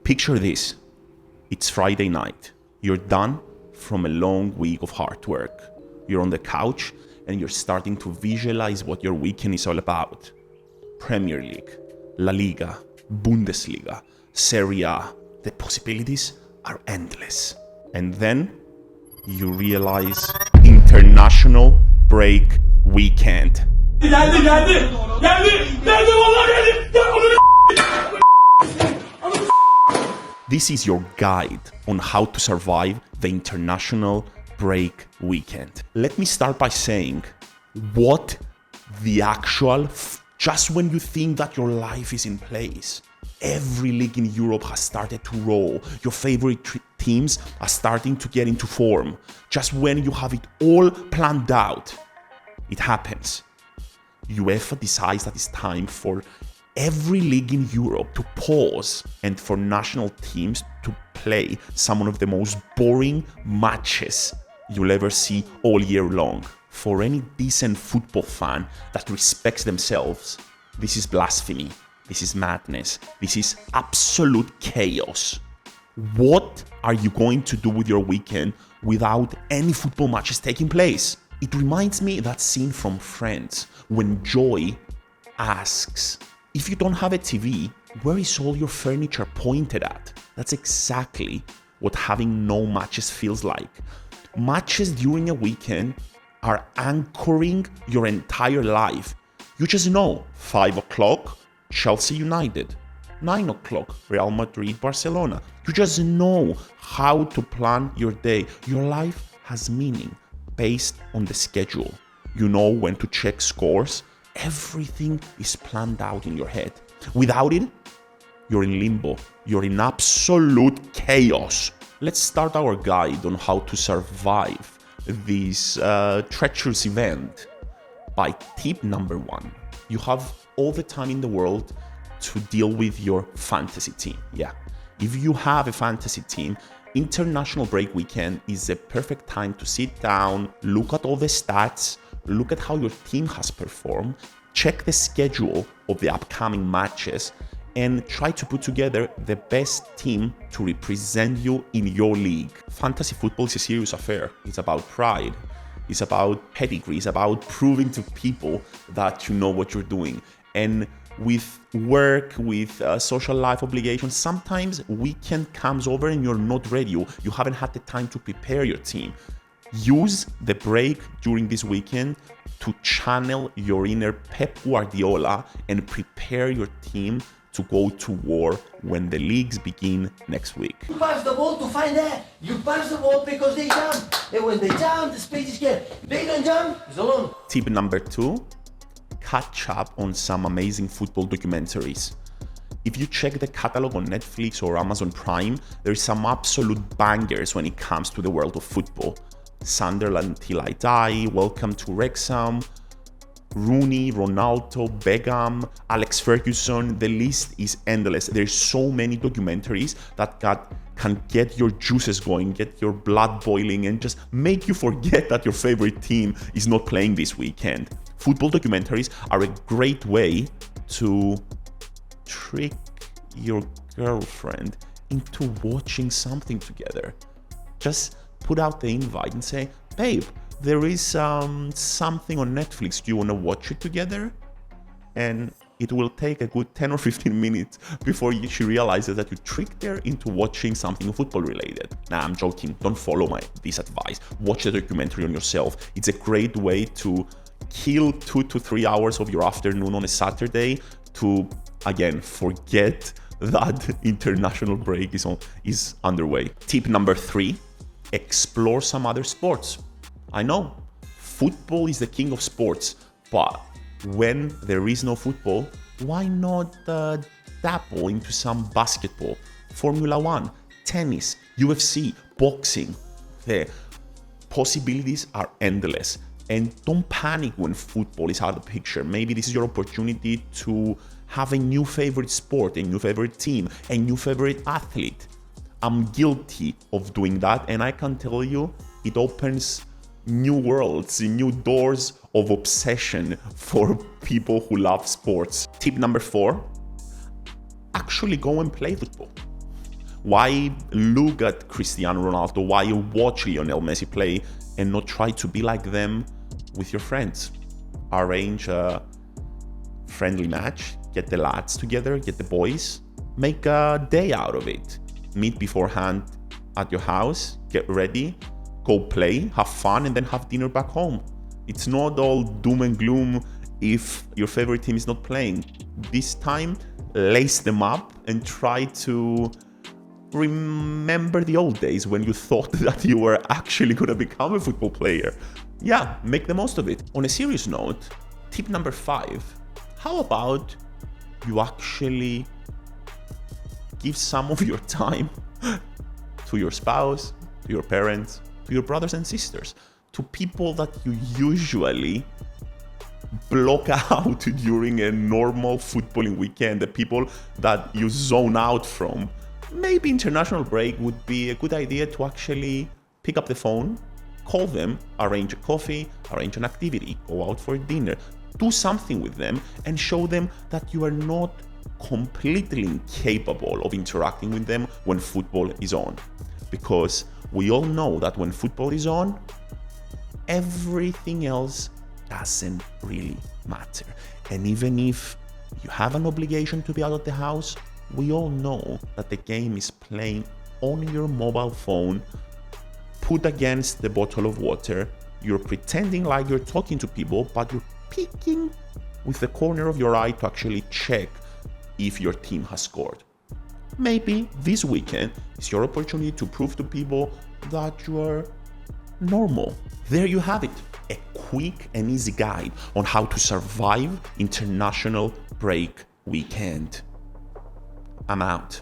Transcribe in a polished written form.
Picture this. It's Friday night. You're done from a long week of hard work. You're on the couch and you're starting to visualize what your weekend is all about. Premier League, La Liga, Bundesliga, Serie A. The possibilities are endless. And then you realize international break weekend. Geldi vallahi geldi. This is your guide on how to survive the international break weekend. Let me start by saying what the actual, just when you think that your life is in place, every league in Europe has started to roll. Your favorite teams are starting to get into form. Just when you have it all planned out, it happens. UEFA decides that it's time for every league in Europe to pause and for national teams to play some of the most boring matches you'll ever see all year long. For any decent football fan that respects themselves, this is blasphemy. This is madness. This is absolute chaos. What are you going to do with your weekend without any football matches taking place? It reminds me of that scene from Friends when Joey asks, if you don't have a TV, where is all your furniture pointed at? That's exactly what having no matches feels like. Matches during a weekend are anchoring your entire life. You just know 5 o'clock, Chelsea United. 9 o'clock, Real Madrid, Barcelona. You just know how to plan your day. Your life has meaning based on the schedule. You know when to check scores. Everything is planned out in your head. Without it, you're in limbo. You're in absolute chaos. Let's start our guide on how to survive this treacherous event by tip number 1. You have all the time in the world to deal with your fantasy team. Yeah, if you have a fantasy team, international break weekend is a perfect time to sit down, look at all the stats, look at how your team has performed, check the schedule of the upcoming matches, and try to put together the best team to represent you in your league. Fantasy football is a serious affair. It's about pride. It's about pedigree. It's about proving to people that you know what you're doing. And with work, with social life obligations, sometimes weekend comes over and you're not ready. You haven't had the time to prepare your team. Use the break during this weekend to channel your inner Pep Guardiola and prepare your team to go to war when the leagues begin next week. You pass the ball to find that. You pass the ball because they jump. And when they jump, the space is here. They don't jump, it's alone. Tip number 2, catch up on some amazing football documentaries. If you check the catalog on Netflix or Amazon Prime, there's some absolute bangers when it comes to the world of football. Sunderland Till I Die, Welcome to Wrexham, Rooney, Ronaldo, Beckham, Alex Ferguson. The list is endless. There's so many documentaries that can get your juices going, get your blood boiling, and just make you forget that your favorite team is not playing this weekend. Football documentaries are a great way to trick your girlfriend into watching something together. Just put out the invite and say, babe, there is something on Netflix. Do you want to watch it together? And it will take a good 10 or 15 minutes before she realizes that you tricked her into watching something football related. Nah, I'm joking. Don't follow this advice. Watch the documentary on yourself. It's a great way to kill 2 to 3 hours of your afternoon on a Saturday to, again, forget that international break is underway. Tip number 3, explore some other sports. I know, football is the king of sports, but when there is no football, why not dabble into some basketball, Formula 1, tennis, UFC, boxing? The possibilities are endless. And don't panic when football is out of the picture. Maybe this is your opportunity to have a new favorite sport, a new favorite team, a new favorite athlete. I'm guilty of doing that, and I can tell you it opens new worlds, new doors of obsession for people who love sports. Tip number 4, actually go and play football. Why look at Cristiano Ronaldo? Why watch Lionel Messi play and not try to be like them with your friends? Arrange a friendly match, get the lads together, get the boys, make a day out of it. Meet beforehand at your house, get ready, go play, have fun, and then have dinner back home. It's not all doom and gloom if your favorite team is not playing. This time, lace them up and try to remember the old days when you thought that you were actually going to become a football player. Yeah, make the most of it. On a serious note, tip number 5, how about you actually give some of your time to your spouse, to your parents, to your brothers and sisters, to people that you usually block out during a normal footballing weekend, the people that you zone out from. Maybe international break would be a good idea to actually pick up the phone, call them, arrange a coffee, arrange an activity, go out for dinner, do something with them and show them that you are not completely incapable of interacting with them when football is on. Because we all know that when football is on, everything else doesn't really matter. And even if you have an obligation to be out of the house, we all know that the game is playing on your mobile phone, put against the bottle of water. You're pretending like you're talking to people, but you're peeking with the corner of your eye to actually check if your team has scored. Maybe this weekend is your opportunity to prove to people that you are normal. There you have it, a quick and easy guide on how to survive international break weekend. I'm out.